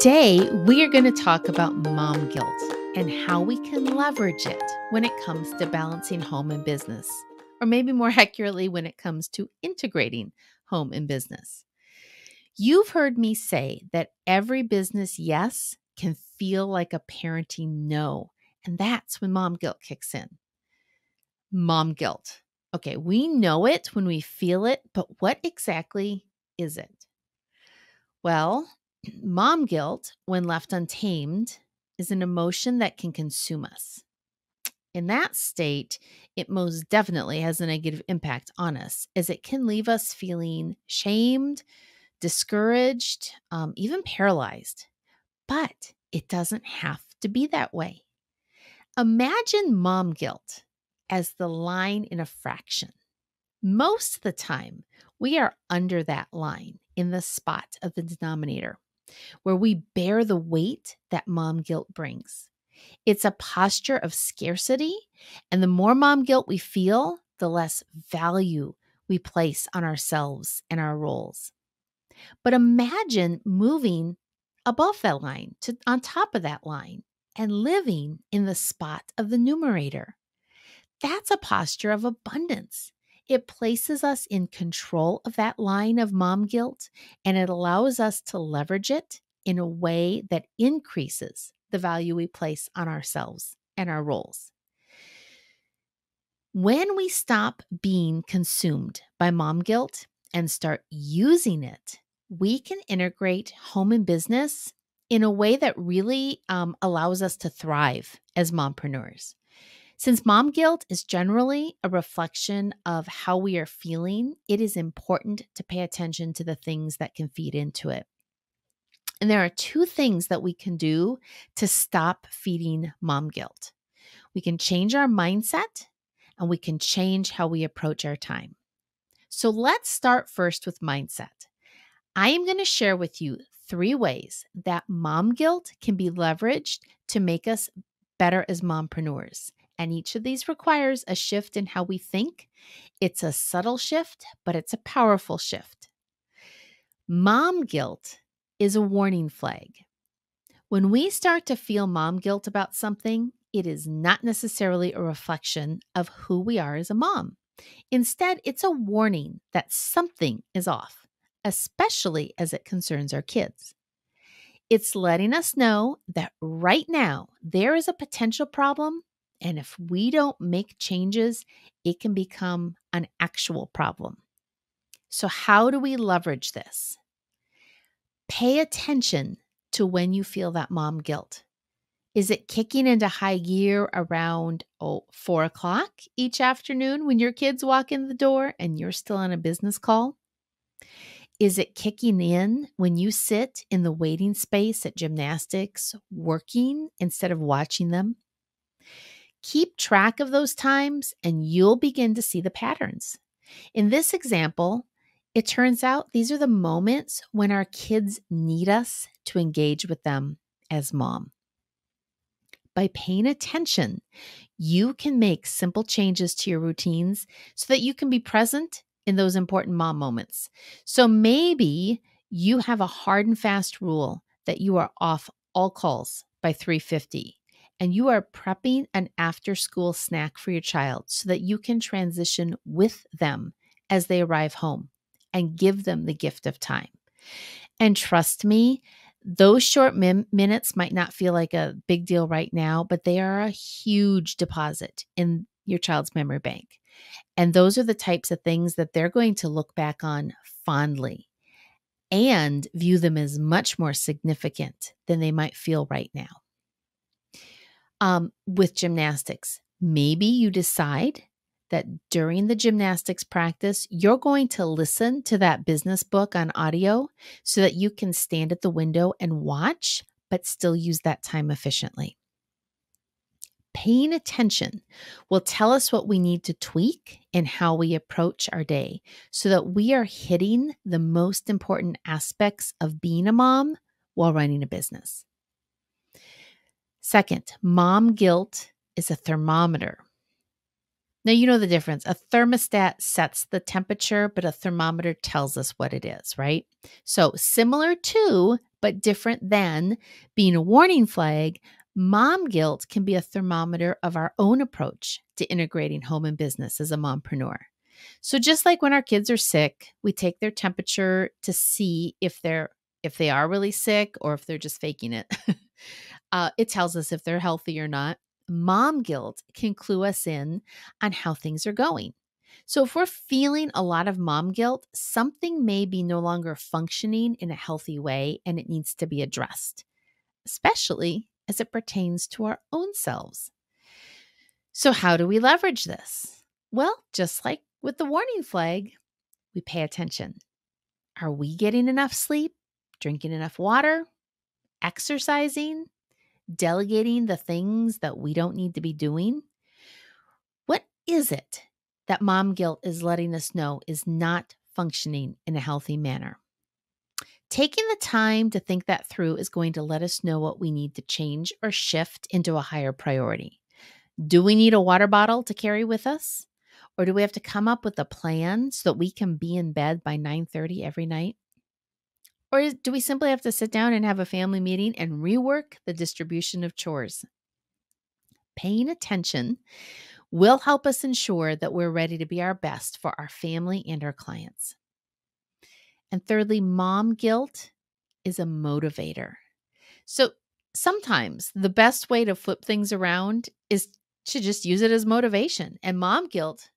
Today, we are going to talk about mom guilt and how we can leverage it when it comes to balancing home and business, or maybe more accurately, when it comes to integrating home and business. You've heard me say that every business yes can feel like a parenting no, and that's when mom guilt kicks in. Mom guilt. Okay, we know it when we feel it, but what exactly is it? Well, mom guilt, when left untamed, is an emotion that can consume us. In that state, it most definitely has a negative impact on us, as it can leave us feeling shamed, discouraged, even paralyzed. But it doesn't have to be that way. Imagine mom guilt as the line in a fraction. Most of the time, we are under that line in the spot of the denominator, where we bear the weight that mom guilt brings. It's a posture of scarcity, and the more mom guilt we feel, the less value we place on ourselves and our roles. But imagine moving above that line to on top of that line and living in the spot of the numerator. That's a posture of abundance. It places us in control of that line of mom guilt, and it allows us to leverage it in a way that increases the value we place on ourselves and our roles. When we stop being consumed by mom guilt and start using it, we can integrate home and business in a way that really allows us to thrive as mompreneurs. Since mom guilt is generally a reflection of how we are feeling, it is important to pay attention to the things that can feed into it. And there are two things that we can do to stop feeding mom guilt. We can change our mindset, and we can change how we approach our time. So let's start first with mindset. I am going to share with you 3 ways that mom guilt can be leveraged to make us better as mompreneurs. And each of these requires a shift in how we think. It's a subtle shift, but it's a powerful shift. Mom guilt is a warning flag. When we start to feel mom guilt about something, it is not necessarily a reflection of who we are as a mom. Instead, it's a warning that something is off, especially as it concerns our kids. It's letting us know that right now there is a potential problem, and if we don't make changes, it can become an actual problem. So how do we leverage this? Pay attention to when you feel that mom guilt. Is it kicking into high gear around 4 o'clock each afternoon when your kids walk in the door and you're still on a business call? Is it kicking in when you sit in the waiting space at gymnastics, working instead of watching them? Keep track of those times and you'll begin to see the patterns. In this example, it turns out these are the moments when our kids need us to engage with them as mom. By paying attention, you can make simple changes to your routines so that you can be present in those important mom moments. So maybe you have a hard and fast rule that you are off all calls by 3:50, and you are prepping an after-school snack for your child so that you can transition with them as they arrive home and give them the gift of time. And trust me, those short minutes might not feel like a big deal right now, but they are a huge deposit in your child's memory bank. And those are the types of things that they're going to look back on fondly and view them as much more significant than they might feel right now. With gymnastics, maybe you decide that during the gymnastics practice, you're going to listen to that business book on audio so that you can stand at the window and watch, but still use that time efficiently. Paying attention will tell us what we need to tweak in how we approach our day so that we are hitting the most important aspects of being a mom while running a business. Second, mom guilt is a thermometer. Now, you know the difference. A thermostat sets the temperature, but a thermometer tells us what it is, right? So, similar to, but different than being a warning flag, mom guilt can be a thermometer of our own approach to integrating home and business as a mompreneur. So, just like when our kids are sick, we take their temperature to see if they are really sick or if they're just faking it. It tells us if they're healthy or not. Mom guilt can clue us in on how things are going. So, if we're feeling a lot of mom guilt, something may be no longer functioning in a healthy way and it needs to be addressed, especially as it pertains to our own selves. So, how do we leverage this? Well, just like with the warning flag, we pay attention. Are we getting enough sleep, drinking enough water, exercising, delegating the things that we don't need to be doing? What is it that mom guilt is letting us know is not functioning in a healthy manner? Taking the time to think that through is going to let us know what we need to change or shift into a higher priority. Do we need a water bottle to carry with us? Or do we have to come up with a plan so that we can be in bed by 9:30 every night? Or do we simply have to sit down and have a family meeting and rework the distribution of chores? Paying attention will help us ensure that we're ready to be our best for our family and our clients. And thirdly, mom guilt is a motivator. So sometimes the best way to flip things around is to just use it as motivation. And mom guilt,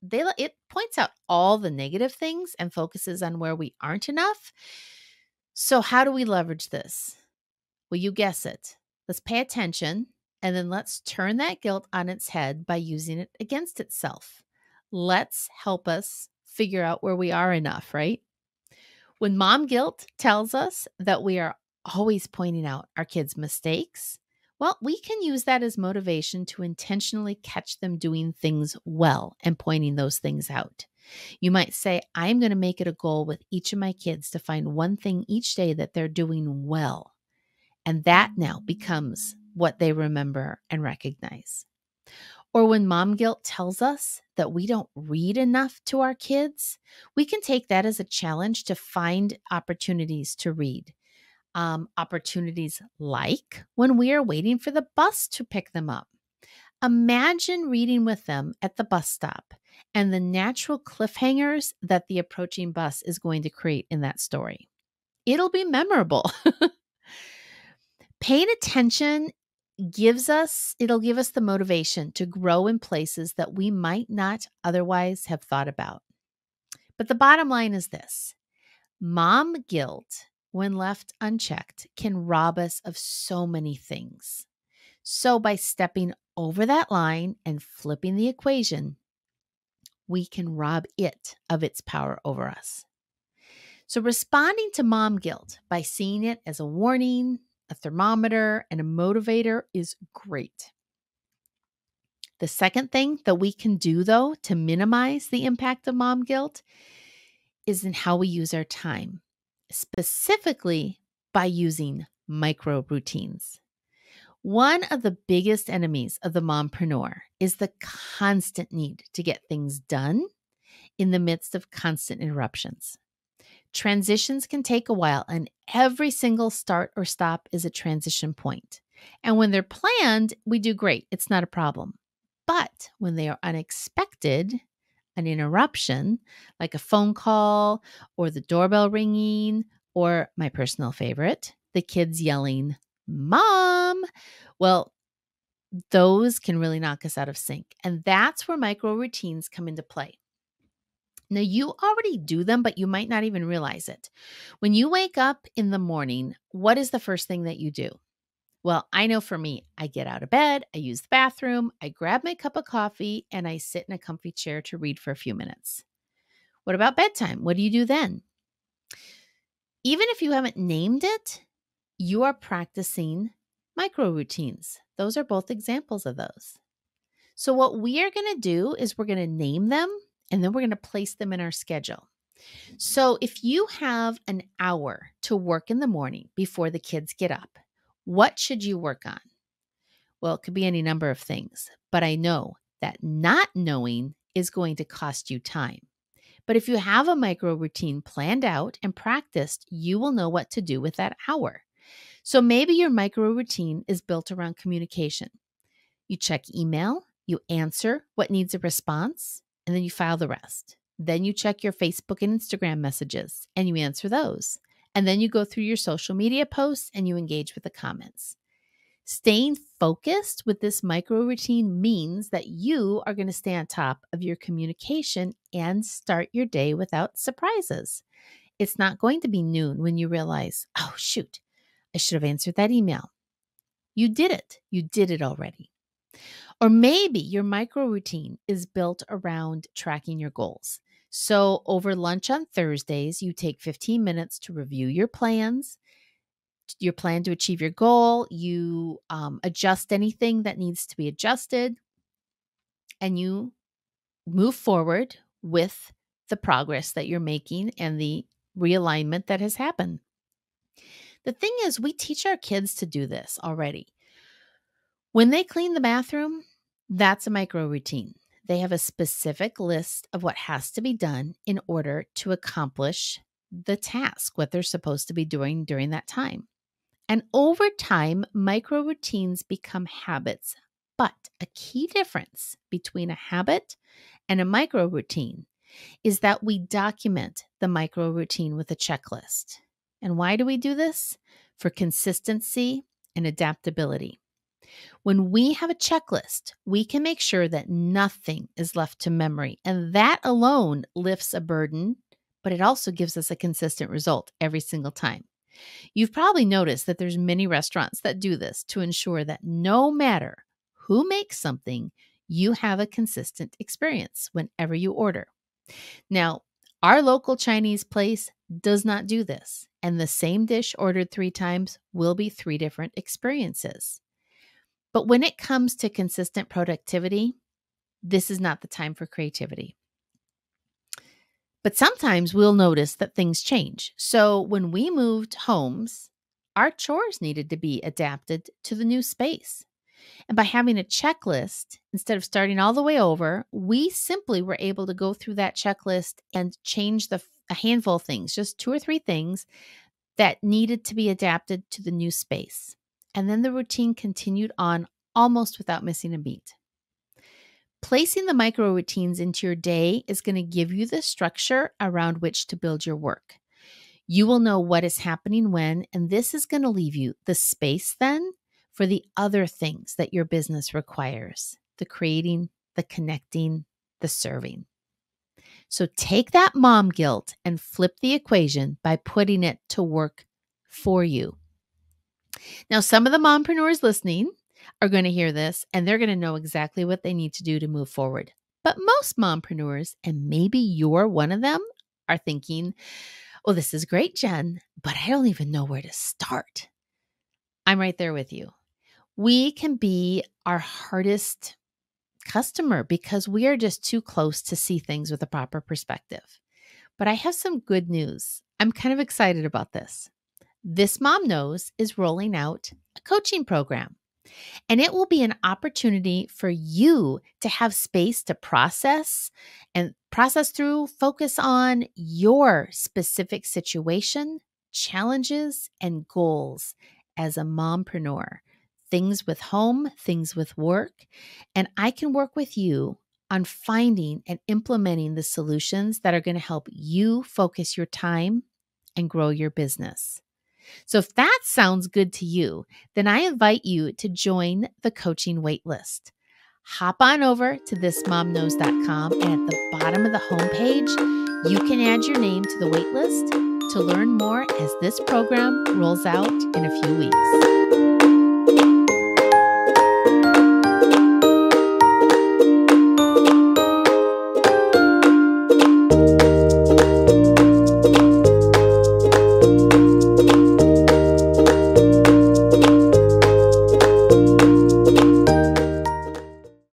it points out all the negative things and focuses on where we aren't enough. So how do we leverage this? Well, you guess it. Let's pay attention and then let's turn that guilt on its head by using it against itself. Let's help us figure out where we are enough, right? When mom guilt tells us that we are always pointing out our kids' mistakes, well, we can use that as motivation to intentionally catch them doing things well and pointing those things out. You might say, I'm going to make it a goal with each of my kids to find one thing each day that they're doing well. And that now becomes what they remember and recognize. Or when mom guilt tells us that we don't read enough to our kids, we can take that as a challenge to find opportunities to read. Opportunities like when we are waiting for the bus to pick them up. Imagine reading with them at the bus stop and the natural cliffhangers that the approaching bus is going to create in that story. It'll be memorable. Paying attention it'll give us the motivation to grow in places that we might not otherwise have thought about. But the bottom line is this: mom guilt, when left unchecked, can rob us of so many things. So by stepping over that line and flipping the equation, we can rob it of its power over us. So responding to mom guilt by seeing it as a warning, a thermometer, and a motivator is great. The second thing that we can do, though, to minimize the impact of mom guilt is in how we use our time, specifically by using micro routines. One of the biggest enemies of the mompreneur is the constant need to get things done in the midst of constant interruptions. Transitions can take a while, and every single start or stop is a transition point. And when they're planned, we do great. It's not a problem. But when they are unexpected, an interruption like a phone call or the doorbell ringing, or my personal favorite, the kids yelling, "Mom!" Well, those can really knock us out of sync. And that's where micro routines come into play. Now, you already do them, but you might not even realize it. When you wake up in the morning, what is the first thing that you do? Well, I know for me, I get out of bed, I use the bathroom, I grab my cup of coffee, and I sit in a comfy chair to read for a few minutes. What about bedtime? What do you do then? Even if you haven't named it, you are practicing micro routines. Those are both examples of those. So what we are going to do is we're going to name them, and then we're going to place them in our schedule. So if you have an hour to work in the morning before the kids get up, what should you work on? Well, it could be any number of things, but I know that not knowing is going to cost you time. But if you have a micro routine planned out and practiced, you will know what to do with that hour. So maybe your micro routine is built around communication. You check email, you answer what needs a response, and then you file the rest. Then you check your Facebook and Instagram messages and you answer those. And then you go through your social media posts and you engage with the comments. Staying focused with this micro routine means that you are going to stay on top of your communication and start your day without surprises. It's not going to be noon when you realize, oh, shoot, I should have answered that email. You did it. You did it already. Or maybe your micro routine is built around tracking your goals. So over lunch on Thursdays, you take 15 minutes to review your plans, your plan to achieve your goal. You adjust anything that needs to be adjusted, and you move forward with the progress that you're making and the realignment that has happened. The thing is, we teach our kids to do this already. When they clean the bathroom, that's a micro routine. They have a specific list of what has to be done in order to accomplish the task, what they're supposed to be doing during that time. And over time, micro routines become habits. But a key difference between a habit and a micro routine is that we document the micro routine with a checklist. And why do we do this? For consistency and adaptability. When we have a checklist, we can make sure that nothing is left to memory. And that alone lifts a burden, but it also gives us a consistent result every single time. You've probably noticed that there's many restaurants that do this to ensure that no matter who makes something, you have a consistent experience whenever you order. Now, our local Chinese place does not do this, and the same dish ordered 3 times will be 3 different experiences. But when it comes to consistent productivity, this is not the time for creativity. But sometimes we'll notice that things change. So when we moved homes, our chores needed to be adapted to the new space. And by having a checklist, instead of starting all the way over, we simply were able to go through that checklist and change a handful of things, just 2 or 3 things that needed to be adapted to the new space. And then the routine continued on almost without missing a beat. Placing the micro routines into your day is going to give you the structure around which to build your work. You will know what is happening when, and this is going to leave you the space then for the other things that your business requires: the creating, the connecting, the serving. So take that mom guilt and flip the equation by putting it to work for you. Now, some of the mompreneurs listening are going to hear this and they're going to know exactly what they need to do to move forward. But most mompreneurs, and maybe you're one of them, are thinking, oh, this is great, Jen, but I don't even know where to start. I'm right there with you. We can be our hardest customer because we are just too close to see things with a proper perspective. But I have some good news. I'm kind of excited about this. This Mom Knows is rolling out a coaching program, and it will be an opportunity for you to have space to process through, focus on your specific situation, challenges, and goals as a mompreneur. Things with home, things with work, and I can work with you on finding and implementing the solutions that are going to help you focus your time and grow your business. So if that sounds good to you, then I invite you to join the coaching waitlist. Hop on over to thismomknows.com, and at the bottom of the homepage, you can add your name to the waitlist to learn more as this program rolls out in a few weeks.